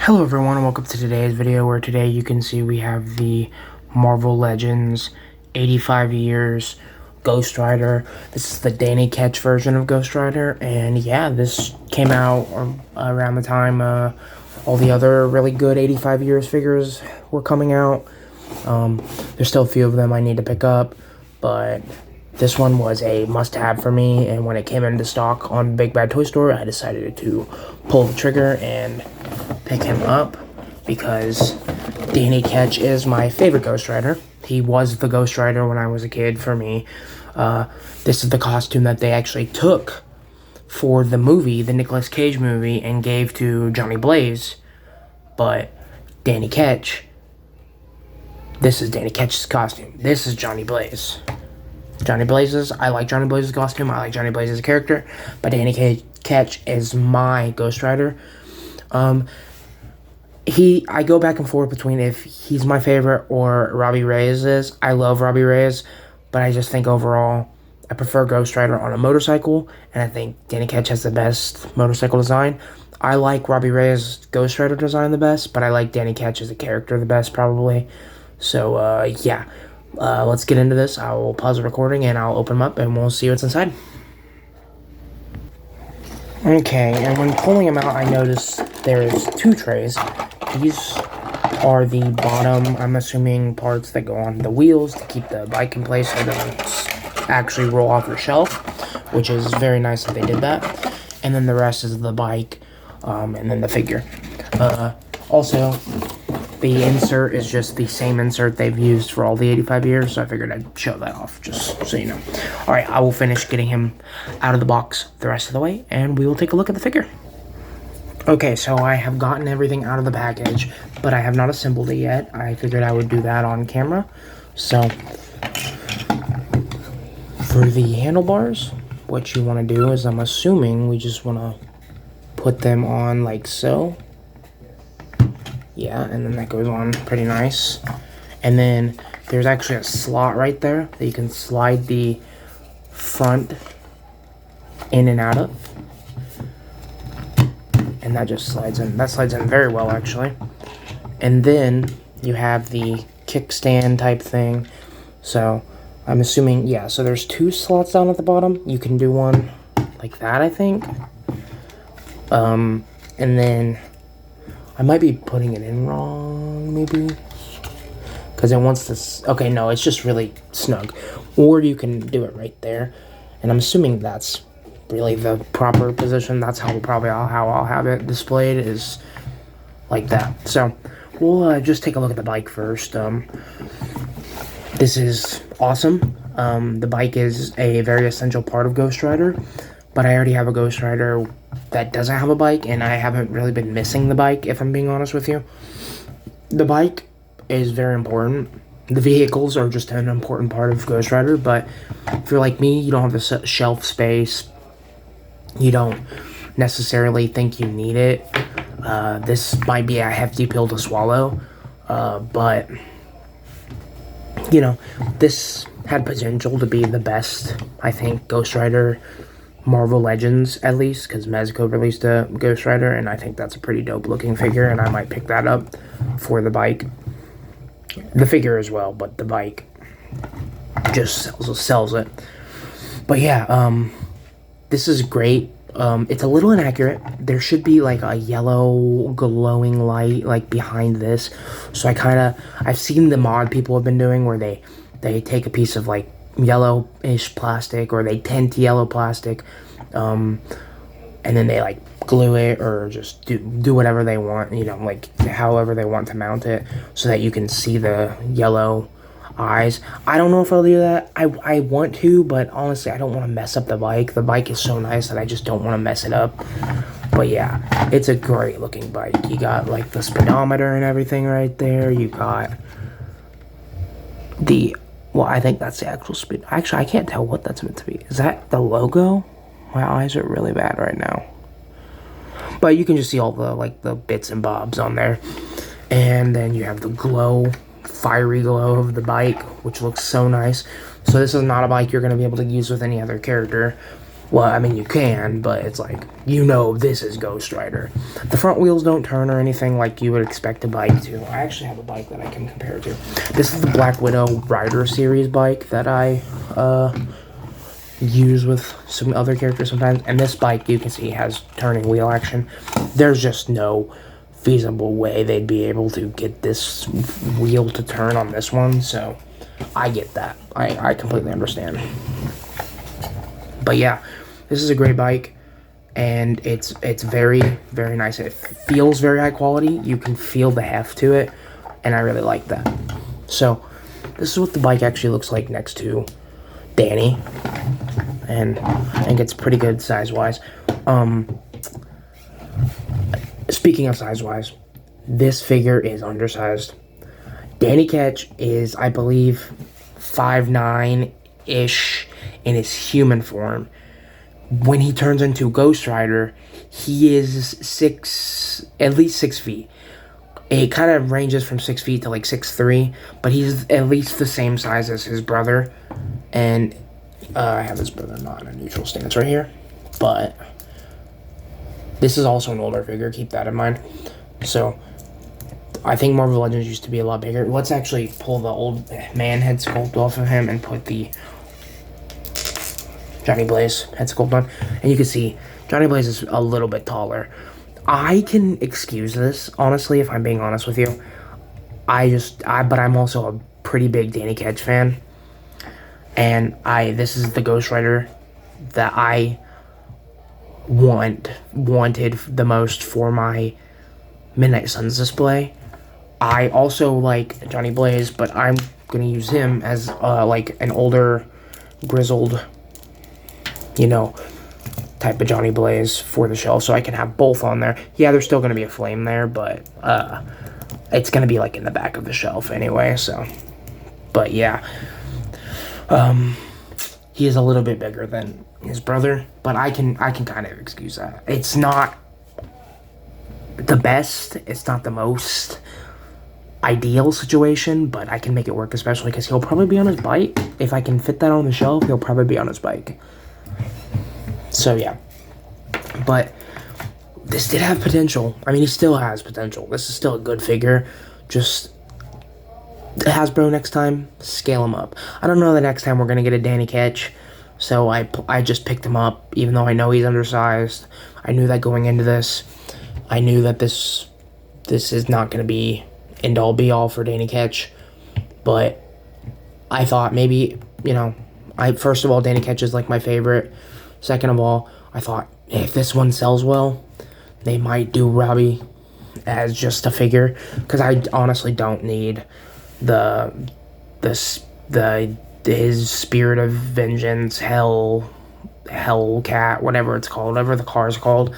Hello everyone and welcome to today's video, where today you can see we have the Marvel Legends 85 years Ghost Rider. This is the Danny Ketch version of Ghost Rider, and yeah, this came out around the time all the other really good 85 years figures were coming out. There's still a few of them I need to pick up, but this one was a must-have for me, and when it came into stock on Big Bad Toy Store, I decided to pull the trigger and pick him up because Danny Ketch is my favorite Ghost Rider. He was the Ghost Rider when I was a kid for me. This is the costume that they actually took for the movie, the Nicolas Cage movie, and gave to Johnny Blaze. But Danny Ketch, this is Danny Ketch's costume. This is Johnny Blaze. Johnny Blaze's, I like Johnny Blaze's costume, I like Johnny Blaze's character, but Danny Ketch is my Ghost Rider. I go back and forth between if he's my favorite or Robbie Reyes is. I love Robbie Reyes, but I just think overall I prefer Ghost Rider on a motorcycle, and I think Danny Ketch has the best motorcycle design. I like Robbie Reyes' Ghost Rider design the best, but I like Danny Ketch as a character the best, probably. So, yeah. Let's get into this. I will pause the recording and I'll open them up and we'll see what's inside. Okay, and when pulling them out, I noticed there's two trays. These are the bottom, I'm assuming, parts that go on the wheels to keep the bike in place so it doesn't actually roll off your shelf, which is very nice that they did that. And then the rest is the bike, and then the figure. Also, the insert is just the same insert they've used for all the 85 years, so I figured I'd show that off, just so you know. Alright, I will finish getting him out of the box the rest of the way, and we will take a look at the figure. Okay, so I have gotten everything out of the package, but I have not assembled it yet. I figured I would do that on camera. So, for the handlebars, what you want to do is, I'm assuming we just want to put them on like so. Yeah, and then that goes on pretty nice. And then there's actually a slot right there that you can slide the front in and out of. And that just slides in. That slides in very well, actually. And then you have the kickstand type thing. So I'm assuming, yeah, so there's two slots down at the bottom. You can do one like that, I think. And then I might be putting it in wrong, maybe, because it wants this. Okay, no, it's just really snug. Or you can do it right there, and I'm assuming that's really the proper position. That's how I'll have it displayed, is like that. So we'll just take a look at the bike first. This is awesome. The bike is a very essential part of Ghost Rider, but I already have a Ghost Rider that doesn't have a bike, and I haven't really been missing the bike, if I'm being honest with you. The bike is very important. The vehicles are just an important part of Ghost Rider, but if you're like me, you don't have the shelf space, you don't necessarily think you need it. This might be a hefty pill to swallow, but, you know, this had potential to be the best, I think, Ghost Rider Marvel Legends, at least, because Mezco released a Ghost Rider, and I think that's a pretty dope looking figure, and I might pick that up for the bike. The figure as well, but the bike just sells it. But yeah, this is great. It's a little inaccurate. There should be like a yellow glowing light like behind this. So I've seen the mod people have been doing where they take a piece of like yellowish plastic, or they tint yellow plastic, and then they like glue it, or just do whatever they want, you know, like however they want to mount it, so that you can see the yellow eyes. I don't know if I'll do that. I want to, but honestly, I don't want to mess up the bike. The bike is so nice that I just don't want to mess it up. But yeah, it's a great looking bike. You got like the speedometer and everything right there. You got well, I think that's the actual speed. Actually, I can't tell what that's meant to be. Is that the logo? My eyes are really bad right now. But you can just see all the, like, the bits and bobs on there. And then you have the glow, fiery glow of the bike, which looks so nice. So this is not a bike you're going to be able to use with any other character. Well, I mean, you can, but it's like, you know this is Ghost Rider. The front wheels don't turn or anything like you would expect a bike to. I actually have a bike that I can compare to. This is the Black Widow Rider Series bike that I use with some other characters sometimes. And this bike, you can see, has turning wheel action. There's just no feasible way they'd be able to get this wheel to turn on this one, so I get that. I completely understand. But yeah, this is a great bike, and it's very, very nice. It feels very high quality. You can feel the heft to it, and I really like that. So this is what the bike actually looks like next to Danny, and I think it's pretty good size-wise. Speaking of size-wise, this figure is undersized. Danny Ketch is, I believe, 5'9"-ish in his human form. When he turns into Ghost Rider, he is at least 6 feet. It kind of ranges from 6 feet to like 6'3", but he's at least the same size as his brother. And I have his brother not in a neutral stance right here, but this is also an older figure, keep that in mind. So, I think Marvel Legends used to be a lot bigger. Let's actually pull the old man head sculpt off of him and put the Johnny Blaze head sculpt on. And you can see, Johnny Blaze is a little bit taller. I can excuse this, honestly, if I'm being honest with you. But I'm also a pretty big Danny Ketch fan. And this is the Ghost Rider that I wanted the most for my Midnight Suns display. I also like Johnny Blaze, but I'm gonna use him as like an older, grizzled, type of Johnny Blaze for the shelf, so I can have both on there. Yeah, there's still gonna be a flame there, but it's gonna be like in the back of the shelf anyway. So, but yeah, he is a little bit bigger than his brother, but I can kind of excuse that. It's not the best, it's not the most ideal situation, but I can make it work, especially because he'll probably be on his bike. If I can fit that on the shelf, he'll probably be on his bike. So yeah, but this did have potential. I mean, he still has potential. This is still a good figure. Just Hasbro, next time, scale him up. I don't know the next time we're gonna get a Danny Ketch, so I just picked him up, even though I know he's undersized. I knew that going into this. I knew that this is not gonna be end all be all for Danny Ketch, but I thought maybe, first of all, Danny Ketch is like my favorite. Second of all, I thought if this one sells well, they might do Robbie as just a figure, because I honestly don't need his Spirit of Vengeance, Hellcat, whatever it's called, whatever the car is called.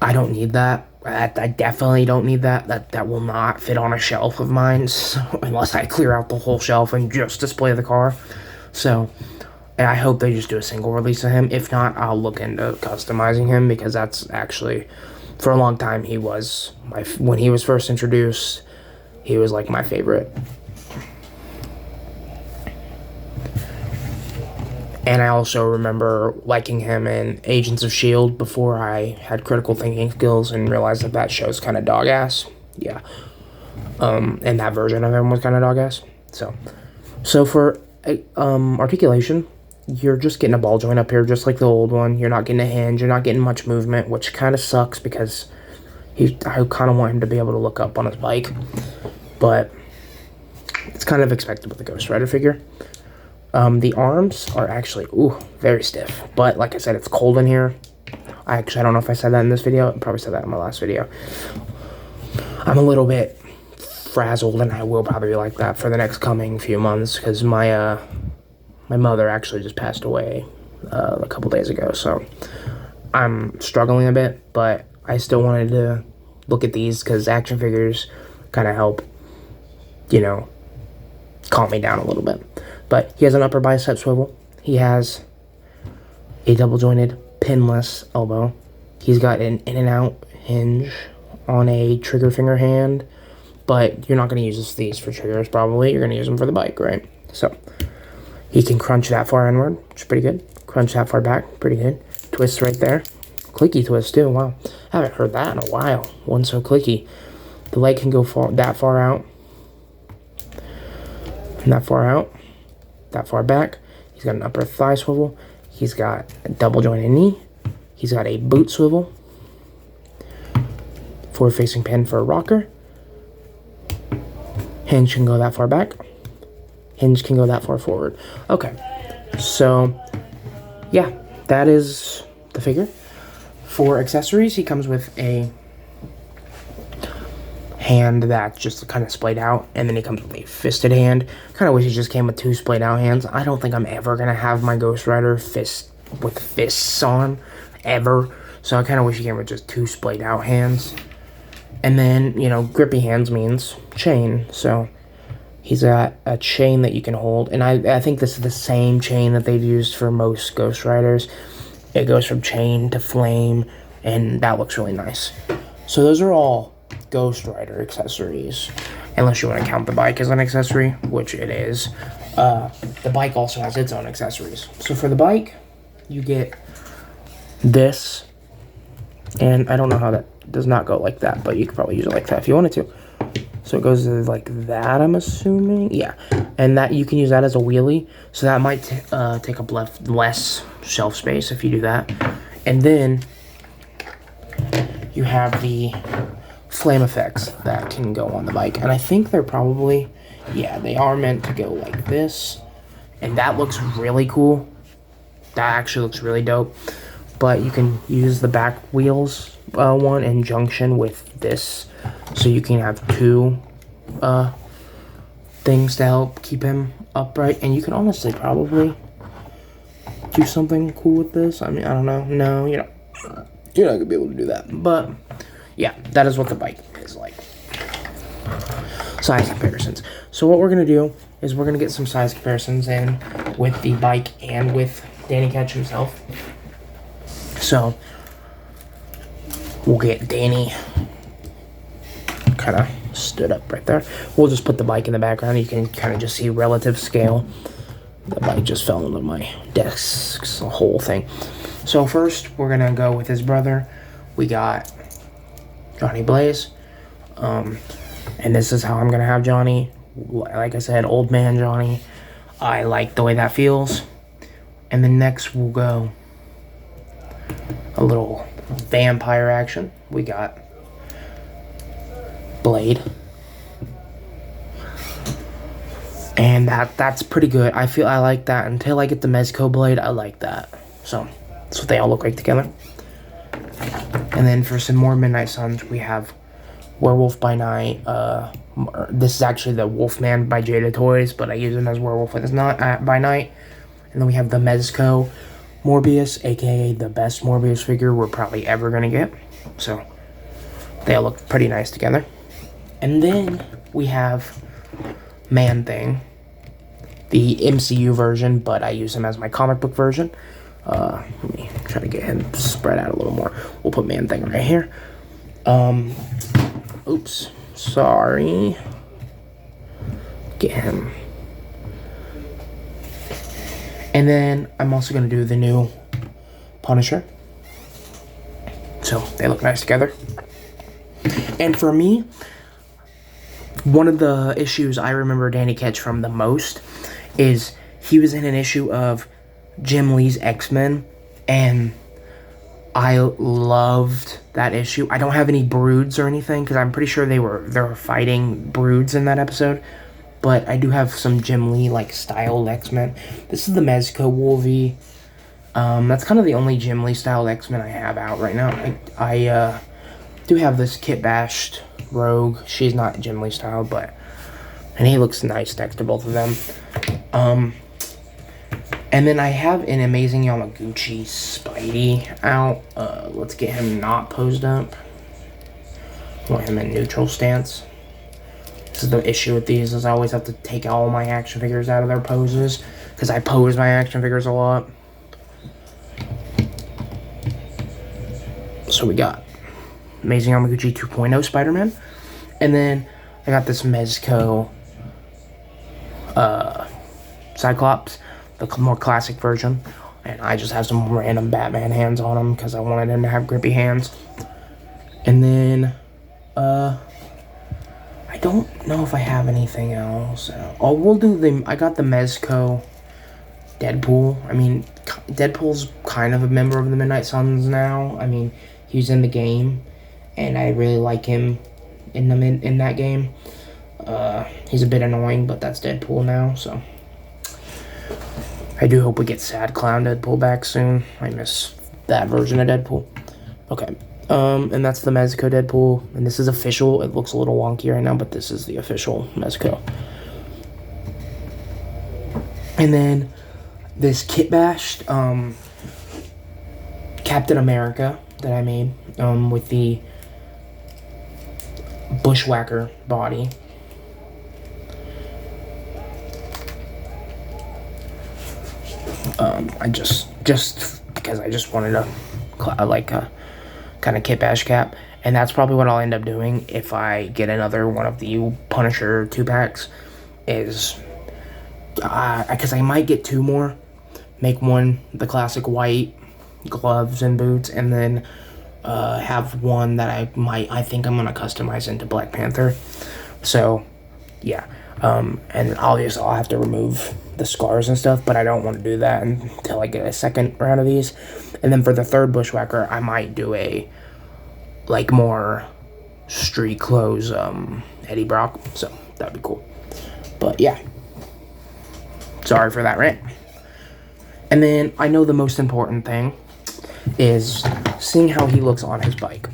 I don't need that. I definitely don't need that. That will not fit on a shelf of mine, so, unless I clear out the whole shelf and just display the car. So, and I hope they just do a single release of him. If not, I'll look into customizing him, because that's actually, for a long time, when he was first introduced, he was like my favorite. And I also remember liking him in Agents of S.H.I.E.L.D. before I had critical thinking skills and realized that show's kind of dog ass. Yeah. And that version of him was kind of dog ass. So for articulation, you're just getting a ball joint up here, just like the old one. You're not getting a hinge. You're not getting much movement, which kind of sucks, because I kind of want him to be able to look up on his bike. But it's kind of expected with the Ghost Rider figure. The arms are actually, very stiff. But like I said, it's cold in here. I don't know if I said that in this video. I probably said that in my last video. I'm a little bit frazzled, and I will probably be like that for the next coming few months, because my mother actually just passed away a couple days ago. So I'm struggling a bit, but I still wanted to look at these, because action figures kind of help, calm me down a little bit. But he has an upper bicep swivel. He has a double jointed pinless elbow. He's got an in and out hinge on a trigger finger hand, but you're not going to use these for triggers probably. You're going to use them for the bike, right? So he can crunch that far inward, which is pretty good. Crunch that far back. Pretty good. Twist right there. Clicky twist too. Wow. I haven't heard that in a while. One so clicky. The leg can go that far out. And that far out. That far back. He's got an upper thigh swivel. He's got a double jointed knee. He's got a boot swivel. Forward facing pin for a rocker. Hinge can go that far back. Hinge can go that far forward. Okay. So, yeah, that is the figure. For accessories, he comes with a hand that's just kind of splayed out, and then he comes with a fisted hand. Kind of wish he just came with 2 splayed out hands. I don't think I'm ever going to have my Ghost Rider fist with fists on, ever. So I kind of wish he came with just 2 splayed out hands. And then, you know, grippy hands means chain, so he's got a chain that you can hold. And I think this is the same chain that they've used for most Ghost Riders. It goes from chain to flame, and that looks really nice. So those are all Ghost Rider accessories, unless you want to count the bike as an accessory, which it is. The bike also has its own accessories. So for the bike, you get this, and I don't know how that does not go like that, but you could probably use it like that if you wanted to. So it goes like that, I'm assuming. Yeah, and that you can use that as a wheelie, so that might take up less shelf space if you do that. And then you have the flame effects that can go on the bike, and I think they're probably, yeah, they are meant to go like this, and that looks really cool. That actually looks really dope. But you can use the back wheels one in junction with this, so you can have 2 things to help keep him upright. And you can honestly probably do something cool with this. I mean, I don't know. No, you're not gonna be able to do that. But yeah, that is what the bike is like. Size comparisons. So what we're gonna do is we're gonna get some size comparisons in with the bike and with Danny Ketch himself. So we'll get Danny kind of stood up right there. We'll just put the bike in the background. You can kind of just see relative scale. The bike just fell into my desk, the whole thing. So first, we're going to go with his brother. We got Johnny Blaze. And this is how I'm going to have Johnny. Like I said, old man Johnny. I like the way that feels. And then next, we'll go a little vampire action. We got Blade. And that's pretty good. I like that. Until I get the Mezco Blade, I like that. So that's what they all look like together. And then for some more Midnight Suns, we have Werewolf by Night. This is actually the Wolfman by Jada Toys, but I use him as Werewolf by Night. And then we have the Mezco Morbius, aka the best Morbius figure we're probably ever gonna get. So they all look pretty nice together. And then we have Man-Thing, the MCU version, but I use him as my comic book version. Let me try to get him spread out a little more. We'll put Man-Thing right here. Oops, sorry. Get him. And then I'm also going to do the new Punisher. So they look nice together. And for me, one of the issues I remember Danny Ketch from the most is he was in an issue of Jim Lee's X-Men, and I loved that issue. I don't have any broods or anything, because I'm pretty sure they were fighting broods in that episode. But I do have some Jim Lee like style X-Men. This is the Mezco Wolvie. That's kind of the only Jim Lee style X-Men I have out right now. I do have this Kit Bashed Rogue. She's not Jim Lee style, and he looks nice next to both of them. And then I have an Amazing Yamaguchi Spidey out. Let's get him not posed up. I want him in neutral stance. This is the issue with these, is I always have to take all my action figures out of their poses, because I pose my action figures a lot. So we got Amazing Yamaguchi 2.0 Spider-Man. And then I got this Mezco Cyclops, the more classic version. and I just have some random Batman hands on him because I wanted him to have grippy hands. And then, I don't know if I have anything else. Oh, we'll do I got the Mezco Deadpool. I mean, Deadpool's kind of a member of the Midnight Suns now. I mean, he's in the game, and I really like him in that game. He's a bit annoying, but that's Deadpool now, so I do hope we get Sad Clown Deadpool back soon. I miss that version of Deadpool. Okay. And that's the Mezco Deadpool, and this is official. It looks a little wonky right now, but this is the official Mezco. And then this kit bashed Captain America that I made with the Bushwhacker body. I just because I just wanted a kind of kit bash cap, and that's probably what I'll end up doing if I get another one of the Punisher 2-packs, is because I might get 2 more, make one the classic white gloves and boots, and then have one that I think I'm gonna customize into Black Panther. So yeah, and obviously I'll have to remove the scars and stuff, but I don't want to do that until I get a second round of these. And then for the third Bushwhacker, I might do a more street clothes Eddie Brock, so that'd be cool. But yeah, sorry for that rant. And then I know the most important thing is seeing how he looks on his bike.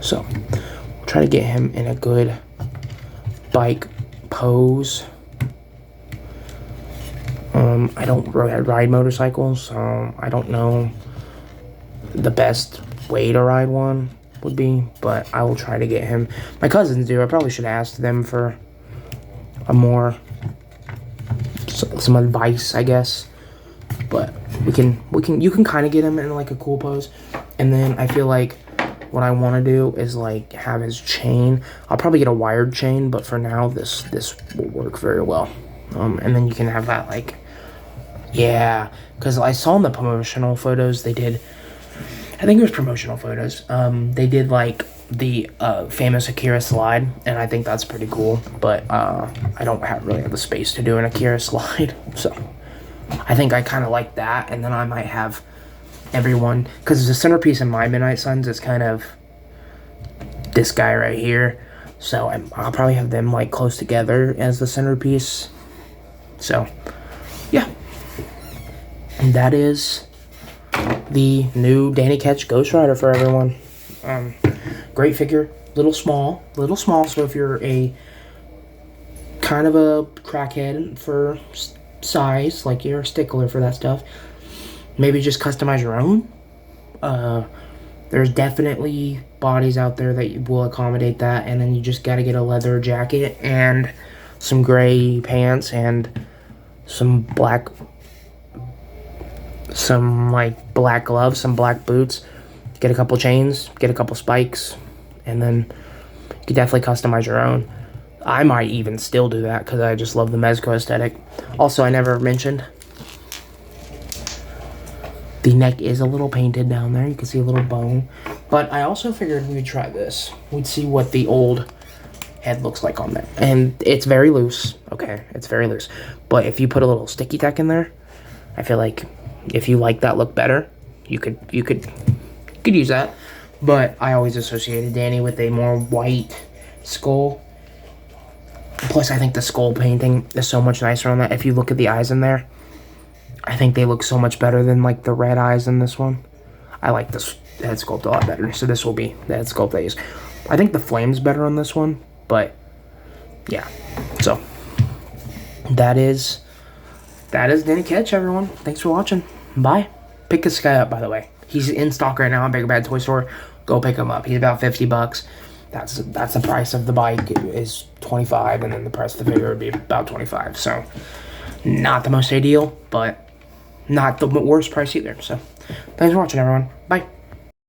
So we'll try to get him in a good bike pose. I don't ride motorcycles, so I don't know the best way to ride one would be, but I will try to get him. My cousins do. I probably should ask them for some advice, I guess. But you can kind of get him in like a cool pose. And then I feel like what I want to do is like have his chain. I'll probably get a wired chain, but for now this will work very well. And then you can have that like, yeah, because I saw in the promotional photos they did, I think it was promotional photos, they did like the famous Akira slide, and I think that's pretty cool, but I don't really have the space to do an Akira slide, so I think I kind of like that. And then I might have everyone, because the centerpiece in my Midnight Suns is kind of this guy right here, so I'll probably have them like close together as the centerpiece. So yeah, and that is the new Danny Ketch Ghost Rider for everyone. Great figure, little small, so if you're a kind of a crackhead for size, like you're a stickler for that stuff, maybe just customize your own. There's definitely bodies out there that will accommodate that, and then you just gotta get a leather jacket and some gray pants and some black gloves, some black boots, get a couple chains, get a couple spikes, and then you can definitely customize your own. I might even still do that because I just love the Mezco aesthetic. Also, I never mentioned the neck is a little painted down there. You can see a little bone. But I also figured we'd try this. We'd see what the old head looks like on there. And it's very loose. Okay, it's very loose. But if you put a little sticky tack in there, I feel like if you like that look better, you could use that. But I always associated Danny with a more white skull. Plus, I think the skull painting is so much nicer on that. If you look at the eyes in there, I think they look so much better than like the red eyes in this one. I like this head sculpt a lot better. So this will be the head sculpt I use. I think the flame's better on this one, but yeah. So that is Danny Ketch, everyone. Thanks for watching. Bye. Pick this guy up, by the way. He's in stock right now at Big Bad Toy Store. Go pick him up. He's about $50. That's the price of the bike is $25, and then the price of the figure would be about $25. So not the most ideal, but not the worst price either. So thanks for watching, everyone. Bye.